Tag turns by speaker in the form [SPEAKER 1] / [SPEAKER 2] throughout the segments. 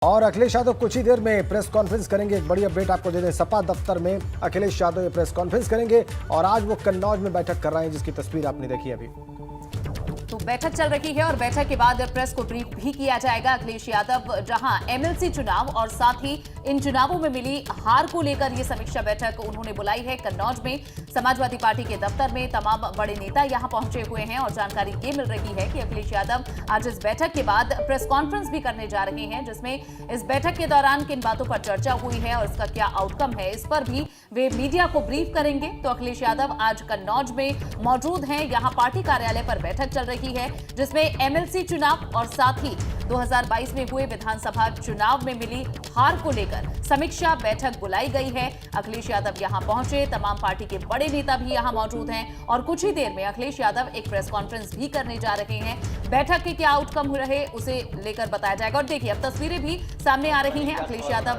[SPEAKER 1] और अखिलेश यादव कुछ ही देर में प्रेस कॉन्फ्रेंस करेंगे। एक बड़ी अपडेट आपको दे दें, सपा दफ्तर में अखिलेश यादव ये प्रेस कॉन्फ्रेंस करेंगे और आज वो कन्नौज में बैठक कर रहे हैं, जिसकी तस्वीर आपने देखी अभी।
[SPEAKER 2] तो बैठक चल रही है और बैठक के बाद प्रेस को ब्रीफ भी किया जाएगा। अखिलेश यादव जहां एमएलसी चुनाव और साथ ही इन चुनावों में मिली हार को लेकर ये समीक्षा बैठक उन्होंने बुलाई है कन्नौज में। समाजवादी पार्टी के दफ्तर में तमाम बड़े नेता यहां पहुंचे हुए हैं और जानकारी ये मिल रही है कि अखिलेश यादव आज इस बैठक के बाद प्रेस कॉन्फ्रेंस भी करने जा रहे हैं, जिसमें इस बैठक के दौरान किन बातों पर चर्चा हुई है और इसका क्या आउटकम है, इस पर भी वे मीडिया को ब्रीफ करेंगे। तो अखिलेश यादव आज कन्नौज में मौजूद हैं। यहां पार्टी कार्यालय पर बैठक चल रही है, जिसमें एमएलसी चुनाव और साथ ही 2022 में हुए विधानसभा चुनाव में मिली हार को लेकर समीक्षा बैठक बुलाई गई है। अखिलेश यादव यहां पहुंचे, तमाम पार्टी के बड़े नेता भी यहां मौजूद हैं और कुछ ही देर में अखिलेश यादव एक प्रेस कॉन्फ्रेंस भी करने जा रहे हैं। बैठक के क्या आउटकम रहे उसे लेकर बताया जाएगा। और देखिए अब तस्वीरें भी सामने आ रही हैं। अखिलेश यादव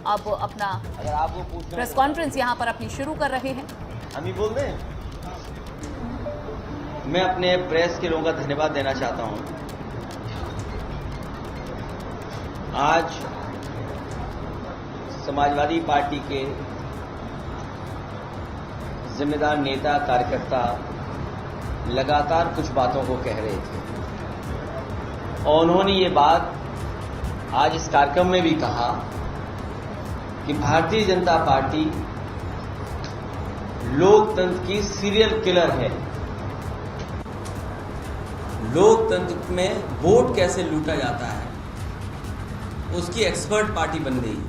[SPEAKER 2] अब अपना प्रेस कॉन्फ्रेंस यहां पर अपनी शुरू कर रहे हैं।
[SPEAKER 3] हम ही बोल दें, मैं अपने प्रेस के लोगों का धन्यवाद देना चाहता हूं। आज समाजवादी पार्टी के जिम्मेदार नेता कार्यकर्ता लगातार कुछ बातों को कह रहे थे और उन्होंने ये बात आज इस कार्यक्रम में भी कहा कि भारतीय जनता पार्टी लोकतंत्र की सीरियल किलर है। लोकतंत्र में वोट कैसे लूटा जाता है उसकी एक्सपर्ट पार्टी बन गई।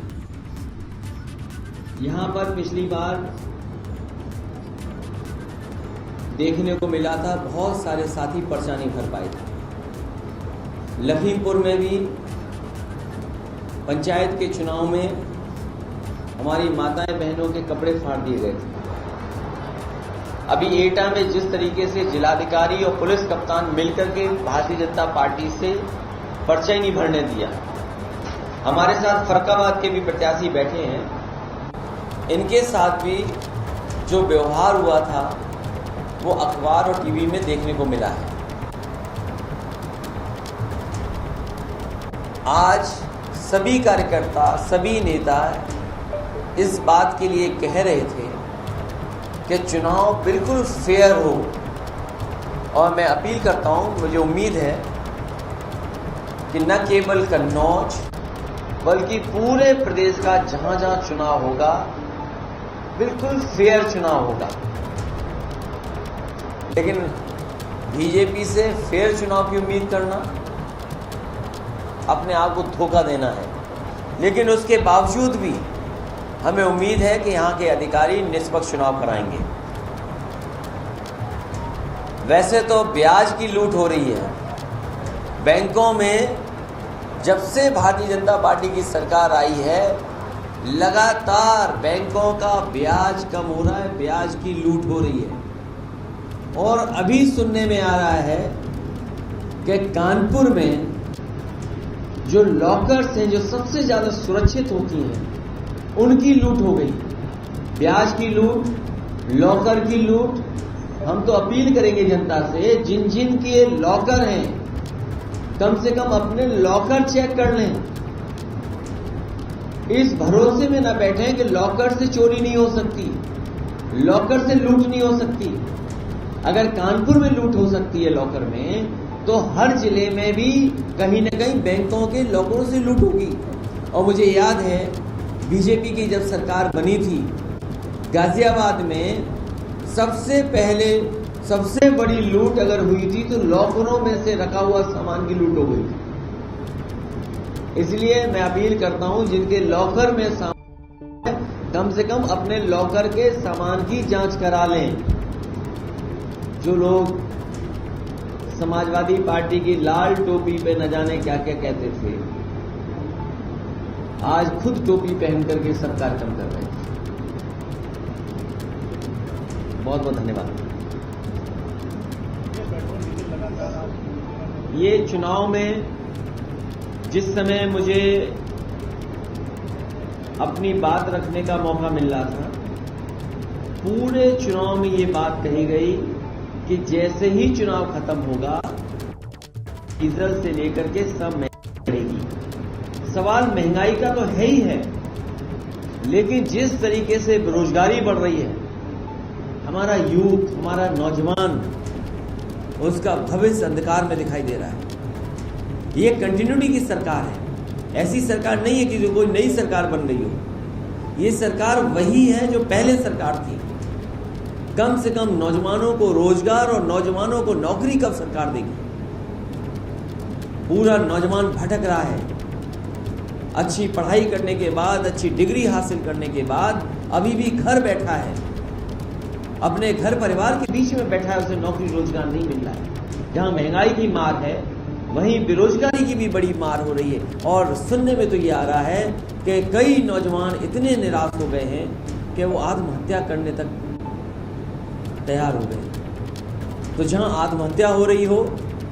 [SPEAKER 3] यहां पर पिछली बार देखने को मिला था बहुत सारे साथी पर्चा नहीं भर पाए थे। लखीमपुर में भी पंचायत के चुनाव में हमारी माताएं बहनों के कपड़े फाड़ दिए गए थे। अभी एटा में जिस तरीके से जिलाधिकारी और पुलिस कप्तान मिलकर के भारतीय जनता पार्टी से पर्चा ही नहीं भरने दिया। हमारे साथ फरक्काबाद के भी प्रत्याशी बैठे हैं, इनके साथ भी जो व्यवहार हुआ था वो अखबार और टीवी में देखने को मिला है। आज सभी कार्यकर्ता, सभी नेता इस बात के लिए कह रहे थे कि चुनाव बिल्कुल फेयर हो और मैं अपील करता हूं, मुझे उम्मीद है कि न केवल कन्नौज बल्कि पूरे प्रदेश का जहां जहां चुनाव होगा बिल्कुल फेयर चुनाव होगा। लेकिन बीजेपी से फेयर चुनाव की उम्मीद करना अपने आप को धोखा देना है। लेकिन उसके बावजूद भी हमें उम्मीद है कि यहां के अधिकारी निष्पक्ष चुनाव कराएंगे। वैसे तो ब्याज की लूट हो रही है बैंकों में। जब से भारतीय जनता पार्टी की सरकार आई है लगातार बैंकों का ब्याज कम हो रहा है, ब्याज की लूट हो रही है। और अभी सुनने में आ रहा है कि कानपुर में जो लॉकर्स हैं, जो सबसे ज्यादा सुरक्षित होती हैं, उनकी लूट हो गई। ब्याज की लूट, लॉकर की लूट। हम तो अपील करेंगे जनता से, जिन जिन के लॉकर हैं कम से कम अपने लॉकर चेक कर लें। इस भरोसे में न बैठें कि लॉकर से चोरी नहीं हो सकती, लॉकर से लूट नहीं हो सकती। अगर कानपुर में लूट हो सकती है लॉकर में, तो हर जिले में भी कहीं न कहीं बैंकों के लॉकरों से लूट होगी। और मुझे याद है बीजेपी की जब सरकार बनी थी, गाजियाबाद में सबसे पहले सबसे बड़ी लूट अगर हुई थी तो लॉकरों में से रखा हुआ सामान की लूट हो गई थी। इसलिए मैं अपील करता हूं, जिनके लॉकर में सामान है कम से कम अपने लॉकर के सामान की जांच करा लें। जो लोग समाजवादी पार्टी की लाल टोपी पे न जाने क्या क्या कहते थे, आज खुद टोपी पहन करके सब कार्यक्रम कर रहे थे। बहुत बहुत धन्यवाद। ये चुनाव में जिस समय मुझे अपनी बात रखने का मौका मिल रहा था, पूरे चुनाव में ये बात कही गई कि जैसे ही चुनाव खत्म होगा, डीजल से लेकर के सब महंगाई बढ़ेगी, सवाल महंगाई का तो है ही है, लेकिन जिस तरीके से बेरोजगारी बढ़ रही है, हमारा यूथ, हमारा नौजवान, उसका भविष्य अंधकार में दिखाई दे रहा है। ये कंटिन्यूटी की सरकार है, ऐसी सरकार नहीं है कि जो कोई नई सरकार बन रही हो। ये सरकार वही है जो पहले सरकार थी। कम से कम नौजवानों को रोजगार और नौजवानों को नौकरी कब सरकार देगी? पूरा नौजवान भटक रहा है। अच्छी पढ़ाई करने के बाद, अच्छी डिग्री हासिल करने के बाद अभी भी घर बैठा है, अपने घर परिवार के बीच में बैठा है, उसे नौकरी रोजगार नहीं मिल रहा है। जहां महंगाई की मार है, वहीं बेरोजगारी की भी बड़ी मार हो रही है। और सुनने में तो ये आ रहा है कि कई नौजवान इतने निराश हो गए हैं कि वो आत्महत्या करने तक तैयार हो गए। तो जहां आत्महत्या हो रही हो,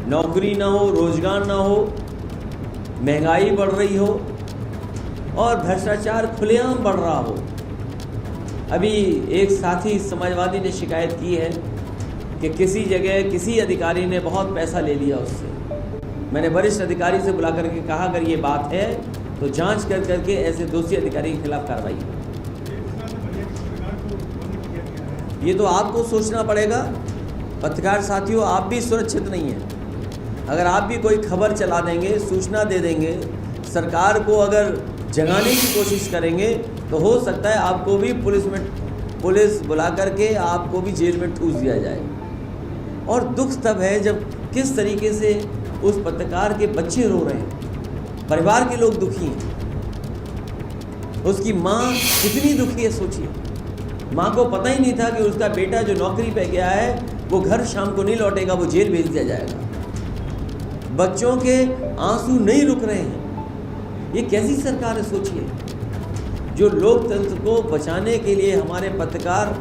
[SPEAKER 3] नौकरी ना हो, रोजगार ना हो, महंगाई बढ़ रही हो और भ्रष्टाचार खुलेआम बढ़ रहा हो। अभी एक साथी समाजवादी ने शिकायत की है कि किसी जगह किसी अधिकारी ने बहुत पैसा ले लिया उससे। मैंने वरिष्ठ अधिकारी से बुला करके कहा, अगर ये बात है तो जांच कर करके ऐसे दोषी अधिकारी के खिलाफ कार्रवाई हो। ये तो आपको सोचना पड़ेगा। पत्रकार साथियों, आप भी सुरक्षित नहीं हैं। अगर आप भी कोई खबर चला देंगे, सूचना दे देंगे, सरकार को अगर जगाने की कोशिश करेंगे, तो हो सकता है आपको भी पुलिस बुला करके आपको भी जेल में ठूस दिया जाए। और दुख तब है जब किस तरीके से उस पत्रकार के बच्चे रो रहे हैं, परिवार के लोग दुखी हैं, उसकी माँ कितनी दुखी है सोचिए। माँ को पता ही नहीं था कि उसका बेटा जो नौकरी पे गया है वो घर शाम को नहीं लौटेगा, वो जेल भेज दिया जाएगा। बच्चों के आंसू नहीं रुक रहे हैं। ये कैसी सरकार है सोचिए। जो लोकतंत्र को बचाने के लिए हमारे पत्रकार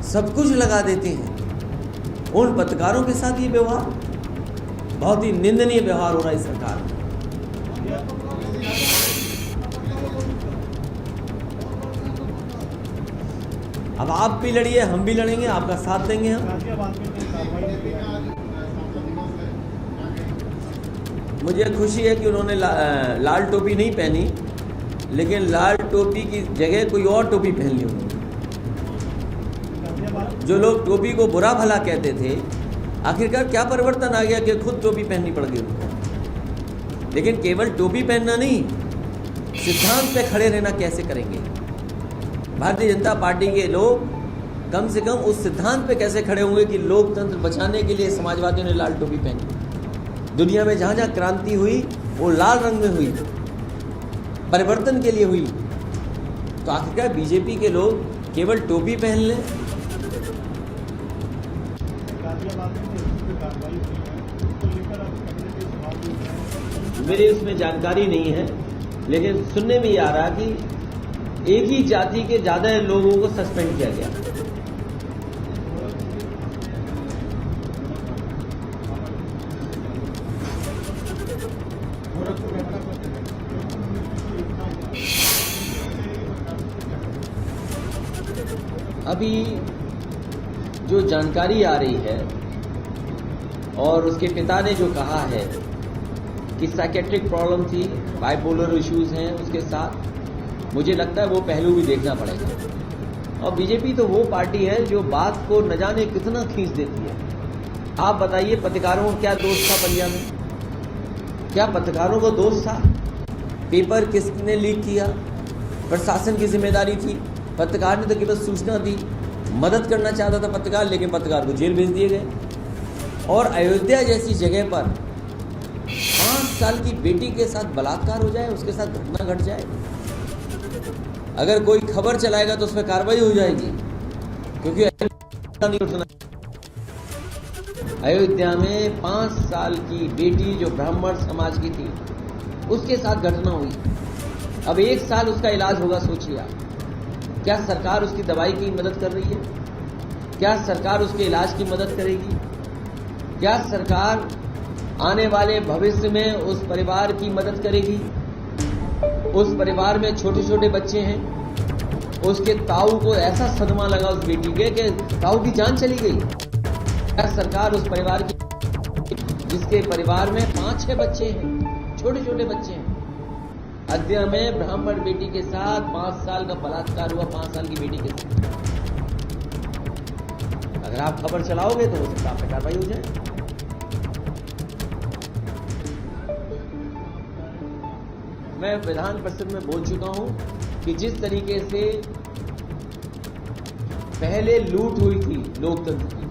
[SPEAKER 3] सब कुछ लगा देते हैं, उन पत्रकारों के साथ ये व्यवहार, बहुत ही निंदनीय व्यवहार हो रहा है इस सरकार में। अब आप भी लड़िए, हम भी लड़ेंगे, आपका साथ देंगे हम। मुझे खुशी है कि उन्होंने लाल टोपी नहीं पहनी, लेकिन लाल टोपी की जगह कोई और टोपी पहन ली उन्होंने। जो लोग टोपी को बुरा भला कहते थे, आखिरकार क्या परिवर्तन आ गया कि खुद टोपी पहननी पड़ गई उनको। लेकिन केवल टोपी पहनना नहीं, सिद्धांत पे खड़े रहना कैसे करेंगे? भारतीय जनता पार्टी के लोग कम से कम उस सिद्धांत पे कैसे खड़े होंगे कि लोकतंत्र बचाने के लिए समाजवादियों ने लाल टोपी पहनी। दुनिया में जहाँ जहाँ क्रांति हुई वो लाल रंग में हुई, परिवर्तन के लिए हुई। तो आखिरकार बीजेपी के लोग केवल टोपी पहन लें। मेरी उसमें जानकारी नहीं है, लेकिन सुनने में ये आ रहा कि एक ही जाति के ज्यादा लोगों को सस्पेंड किया गया। अभी जो जानकारी आ रही है और उसके पिता ने जो कहा है कि साइकेट्रिक प्रॉब्लम थी, बाइपोलर इश्यूज हैं उसके साथ, मुझे लगता है वो पहलू भी देखना पड़ेगा। और बीजेपी तो वो पार्टी है जो बात को न जाने कितना खींच देती है। आप बताइए, पत्रकारों को क्या दोष था बलिया में? क्या पत्रकारों को दोष था? पेपर किसने लीक किया? प्रशासन की जिम्मेदारी थी। पत्रकार ने तो केवल सूचना दी, मदद करना चाहता था पत्रकार, लेकिन पत्रकार को जेल भेज दिए गए। और अयोध्या जैसी जगह पर 5 साल की बेटी के साथ बलात्कार हो जाए, उसके साथ घटना घट जाए, अगर कोई खबर चलाएगा तो उस पर कार्रवाई हो जाएगी, क्योंकि नहीं उठना। अयोध्या में 5 साल की बेटी जो ब्राह्मण समाज की थी, उसके साथ घटना हुई। अब 1 साल उसका इलाज होगा, सोचिए आप। क्या सरकार उसकी दवाई की मदद कर रही है? क्या सरकार उसके इलाज की मदद करेगी? क्या सरकार आने वाले भविष्य में उस परिवार की मदद करेगी? उस परिवार में छोटे छोटे बच्चे हैं, उसके ताऊ को ऐसा सदमा लगा उस बेटी के कि ताऊ की जान चली गई। क्या सरकार उस परिवार की, जिसके परिवार में 5-6 बच्चे हैं, छोटे छोटे बच्चे हैं, अयोध्या में ब्राह्मण बेटी के साथ 5 साल का बलात्कार हुआ, 5 साल की बेटी के साथ। अगर आप खबर चलाओगे तो हो सकता है आप पे कार्रवाई हो जाए। मैं विधान परिषद में बोल चुका हूं कि जिस तरीके से पहले लूट हुई थी लोकतंत्र की,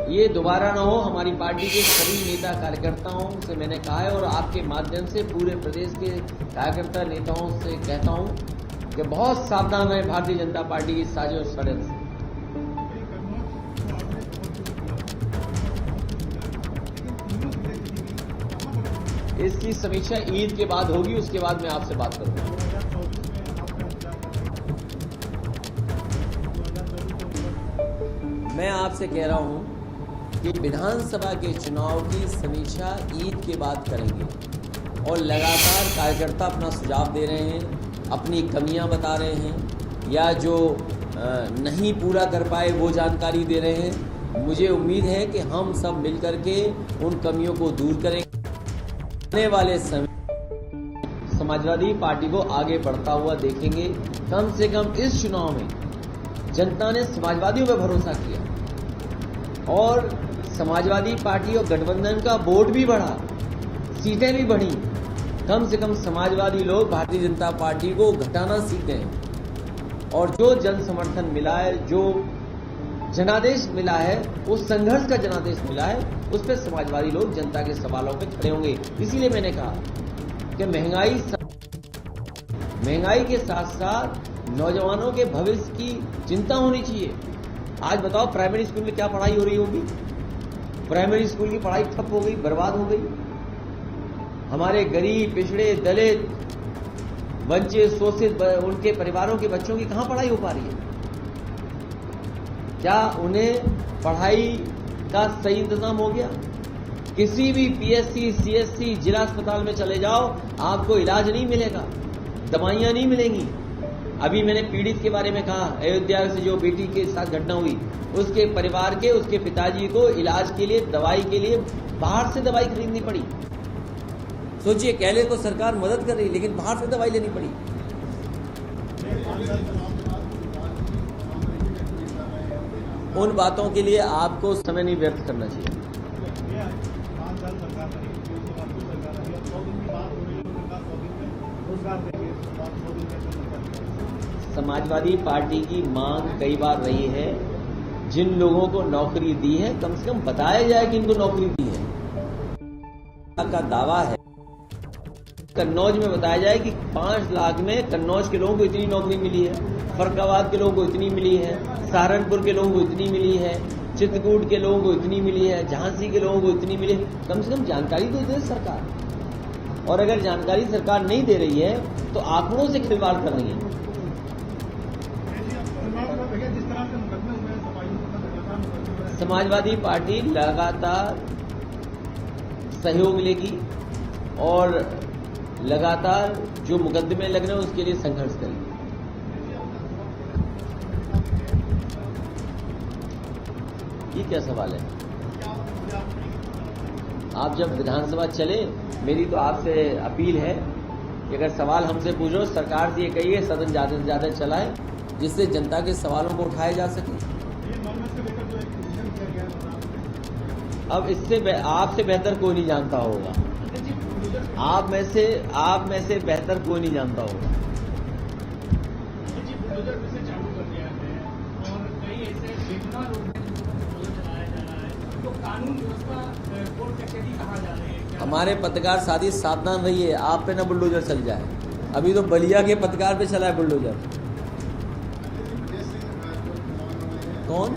[SPEAKER 3] ये दोबारा ना हो। हमारी पार्टी के सभी नेता कार्यकर्ताओं से मैंने कहा है और आपके माध्यम से पूरे प्रदेश के कार्यकर्ता नेताओं से कहता हूं कि बहुत सावधान रहे भारतीय जनता पार्टी की साजिश और षड्यंत्र से। इसकी समीक्षा ईद के बाद होगी, उसके बाद मैं आपसे बात करूंगा। मैं आपसे कह रहा हूं कि विधानसभा के चुनाव की समीक्षा ईद के बाद करेंगे और लगातार कार्यकर्ता अपना सुझाव दे रहे हैं, अपनी कमियां बता रहे हैं या जो नहीं पूरा कर पाए वो जानकारी दे रहे हैं। मुझे उम्मीद है कि हम सब मिलकर के उन कमियों को दूर करेंगे। आने वाले समय समाजवादी पार्टी को आगे बढ़ता हुआ देखेंगे। कम से कम इस चुनाव में जनता ने समाजवादियों पर भरोसा किया और समाजवादी पार्टी और गठबंधन का वोट भी बढ़ा, सीटें भी बढ़ी। कम से कम समाजवादी लोग भारतीय जनता पार्टी को घटाना सीखते हैं और जो जन समर्थन मिला है, जो जनादेश मिला है, उस संघर्ष का जनादेश मिला है, उस पर समाजवादी लोग जनता के सवालों पे खड़े होंगे। इसीलिए मैंने कहा कि महंगाई के साथ साथ नौजवानों के भविष्य की चिंता होनी चाहिए। आज बताओ प्राइमरी स्कूल में क्या पढ़ाई हो रही होगी? प्राइमरी स्कूल की पढ़ाई ठप हो गई, बर्बाद हो गई। हमारे गरीब, पिछड़े, दलित, वंचित, शोषित उनके परिवारों के बच्चों की कहां पढ़ाई हो पा रही है? क्या उन्हें पढ़ाई का सही इंतजाम हो गया? किसी भी पीएससी, सीएससी, जिला अस्पताल में चले जाओ, आपको इलाज नहीं मिलेगा, दवाइयां नहीं मिलेंगी। अभी मैंने पीड़ित के बारे में कहा, अयोध्या से जो बेटी के साथ घटना हुई, उसके परिवार के, उसके पिताजी को इलाज के लिए, दवाई के लिए बाहर से दवाई खरीदनी पड़ी। सोचिए, कहले को सरकार मदद कर रही, लेकिन बाहर से दवाई लेनी पड़ी। उन बातों के लिए आपको समय नहीं व्यर्थ करना चाहिए। समाजवादी पार्टी की मांग कई बार रही है, जिन लोगों को नौकरी दी है कम से कम बताया जाए कि इनको नौकरी दी है। का दावा है कन्नौज में बताया जाए कि 5 लाख में कन्नौज के लोगों को इतनी नौकरी मिली है, फर्रुखाबाद के लोगों को इतनी मिली है, सहारनपुर के लोगों को इतनी मिली है, चित्रकूट के लोगों को इतनी मिली है, झांसी के लोगों को इतनी मिली है। कम से कम जानकारी तो दे सरकार। और अगर जानकारी सरकार नहीं दे रही है तो आंकड़ों से खिलवाड़ कर रही है। समाजवादी पार्टी लगातार सहयोग लेगी और लगातार जो मुकदमे लग रहे हैं उसके लिए संघर्ष करेगी। ये क्या सवाल है? आप जब विधानसभा चले, मेरी तो आपसे अपील है कि अगर सवाल हमसे पूछो, सरकार से ये कहिए सदन ज्यादा से ज्यादा चलाए, जिससे जनता के सवालों को उठाया जा सके। अब इससे आपसे बेहतर कोई नहीं जानता होगा, आप में से बेहतर कोई नहीं जानता होगा। हमारे पत्रकार साथी सावधान रहिए, आप पे ना बुलडोजर चल जाए। अभी तो बलिया के पत्रकार पे चला है बुलडोजर। कौन?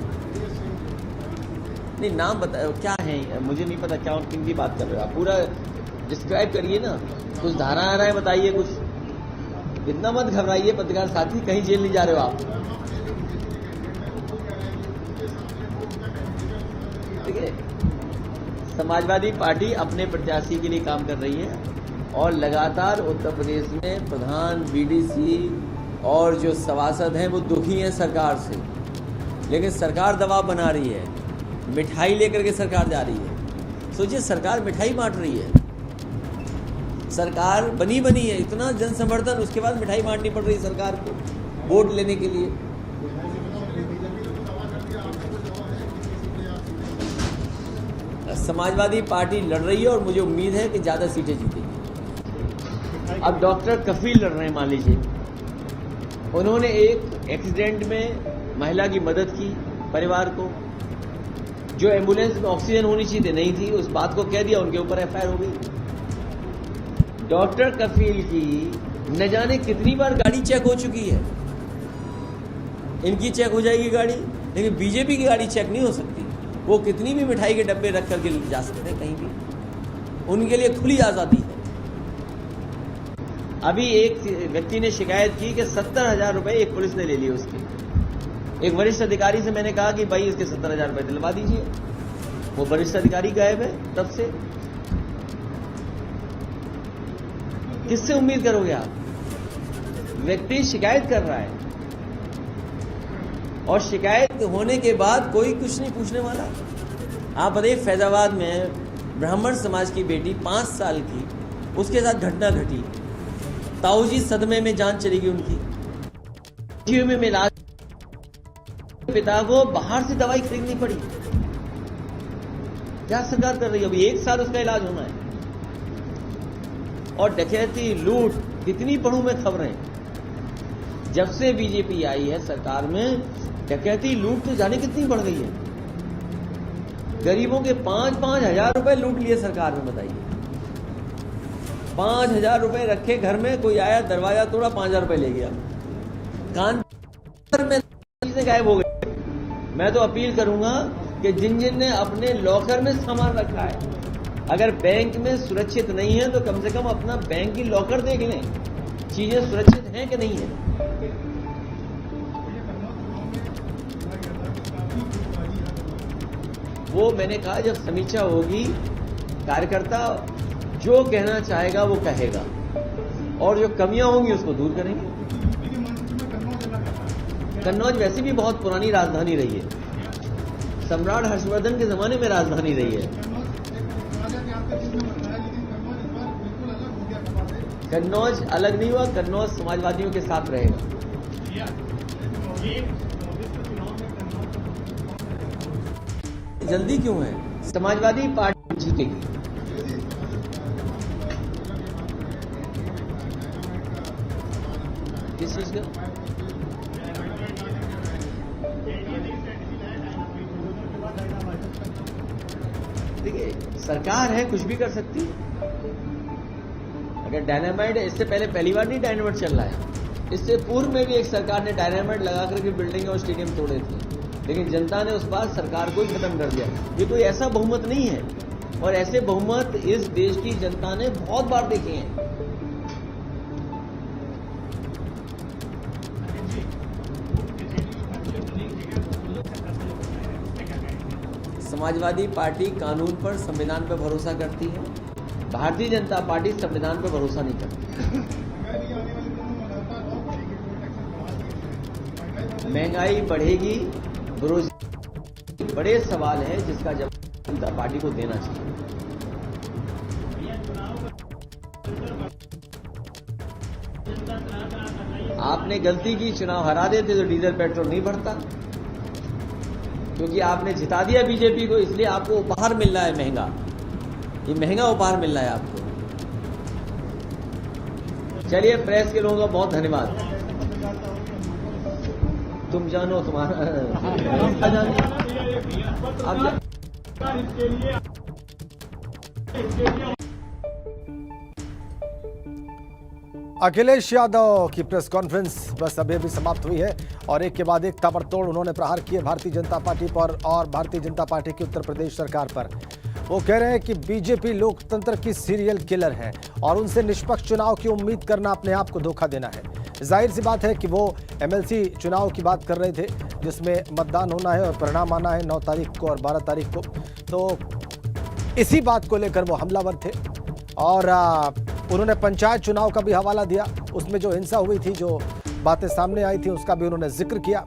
[SPEAKER 3] नहीं, नाम बताओ क्या है, मुझे नहीं पता क्या किन की बात कर रहे हो आप। पूरा डिस्क्राइब करिए ना, कुछ धारा आ रहा है बताइए कुछ। इतना मत घबराइए पत्रकार साथी, कहीं जेल नहीं जा रहे हो आप। ठीक है, समाजवादी पार्टी अपने प्रत्याशी के लिए काम कर रही है और लगातार उत्तर प्रदेश में प्रधान, बीडीसी और जो सभासद हैं वो दुखी हैं सरकार से, लेकिन सरकार दबाव बना रही है, मिठाई लेकर के सरकार जा रही है। सोचिए, सरकार मिठाई बांट रही है। सरकार बनी है, इतना जन समर्थन, उसके बाद मिठाई बांटनी पड़ रही सरकार को वोट लेने के लिए। समाजवादी पार्टी लड़ रही है और मुझे उम्मीद है कि ज़्यादा सीटें जीतेगी। अब डॉक्टर कफील लड़ रहे हैं, मान लीजिए उन्होंने एक एक्सीडेंट में महिला की मदद की, परिवार को जो एम्बुलेंस में ऑक्सीजन होनी चाहिए नहीं थी, उस बात को कह दिया, उनके ऊपर एफआईआर हो गई। डॉक्टर कफील की न जाने कितनी बार गाड़ी चेक हो चुकी है, इनकी चेक हो जाएगी गाड़ी, लेकिन बीजेपी की गाड़ी चेक नहीं हो सकती। वो कितनी भी मिठाई के डब्बे रख करके जा सकते हैं कहीं भी, उनके लिए खुली आज़ादी है। अभी एक व्यक्ति ने शिकायत की कि 70,000 रुपए एक पुलिस ने ले लिए उसके। एक वरिष्ठ अधिकारी से मैंने कहा कि भाई इसके 70,000 रुपए दिलवा दीजिए। वो वरिष्ठ अधिकारी गायब है तब से। किससे उम्मीद करोगे आप? व्यक्ति शिकायत कर रहा है और शिकायत होने के बाद कोई कुछ नहीं पूछने वाला। आप बताइए, फैजाबाद में ब्राह्मण समाज की बेटी 5 साल की, उसके साथ घटना घटी, ताऊजी सदमे में जान चली गई उनकी, में इलाज, पिता को बाहर से दवाई खरीदनी पड़ी। क्या सरकार कर रही है? अभी 1 साल उसका इलाज होना है। और डकैती, लूट, कितनी पढ़ूं मैं खबरें। जब से बीजेपी आई है सरकार में, डकैती लूट तो जाने कितनी बढ़ गई है। गरीबों के 5-5 हजार रुपए लूट लिए सरकार में, बताइए। 5,000 रुपए रखे घर में, कोई आया दरवाजा तोड़ा, 5,000 रुपए ले गया। कानपुर में चीजें गायब हो गई। मैं तो अपील करूंगा कि जिन जिन ने अपने लॉकर में सामान रखा है, अगर बैंक में सुरक्षित नहीं है तो कम से कम अपना बैंक की लॉकर देख लें, चीजें सुरक्षित हैं कि नहीं है। वो मैंने कहा, जब समीक्षा होगी, कार्यकर्ता जो कहना चाहेगा वो कहेगा और जो कमियां होंगी उसको दूर करेंगे। कन्नौज वैसे भी बहुत पुरानी राजधानी रही है, सम्राट हर्षवर्धन के जमाने में राजधानी रही है। कन्नौज अलग नहीं हुआ, कन्नौज समाजवादियों के साथ रहेगा। जल्दी क्यों है? समाजवादी पार्टी जीतेगी। किस चीज का? देखिए, सरकार है, कुछ भी कर सकती है। अगर डायनामाइट, इससे पहली बार नहीं डायनामाइट चल रहा है, इससे पूर्व में भी एक सरकार ने डायनामाइट लगा करके बिल्डिंग और स्टेडियम तोड़े थे, लेकिन जनता ने उस बार सरकार को ही खत्म कर दिया। ये कोई ऐसा बहुमत नहीं है, और ऐसे बहुमत इस देश की जनता ने बहुत बार देखे हैं। समाजवादी पार्टी कानून पर, संविधान पर भरोसा करती है। भारतीय जनता पार्टी संविधान पर भरोसा नहीं करती। महंगाई बढ़ेगी, बेरोजगारी बड़े सवाल है जिसका जवाब जनता पार्टी को देना चाहिए। आपने गलती की, चुनाव हरा देते तो डीजल पेट्रोल नहीं बढ़ता, क्योंकि आपने जिता दिया बीजेपी को, इसलिए आपको उपहार मिल रहा है महंगा। ये महंगा उपहार मिल रहा है आपको। चलिए, प्रेस के लोगों का बहुत धन्यवाद। तुम जानो तुम्हारा
[SPEAKER 1] अखिलेश यादव की प्रेस कॉन्फ्रेंस बस अभी अभी समाप्त हुई है और एक के बाद एक ताबड़तोड़ उन्होंने प्रहार किए भारतीय जनता पार्टी पर और भारतीय जनता पार्टी की उत्तर प्रदेश सरकार पर। वो कह रहे हैं कि बीजेपी लोकतंत्र की सीरियल किलर है और उनसे निष्पक्ष चुनाव की उम्मीद करना अपने आप को धोखा देना है। जाहिर सी बात है कि वो एमएलसी चुनाव की बात कर रहे थे, जिसमें मतदान होना है और परिणाम आना है 9 तारीख को और 12 तारीख को। तो इसी बात को लेकर वो हमलावर थे और उन्होंने पंचायत चुनाव का भी हवाला दिया। उसमें जो हिंसा हुई थी, जो बातें सामने आई थी, उसका भी उन्होंने जिक्र किया।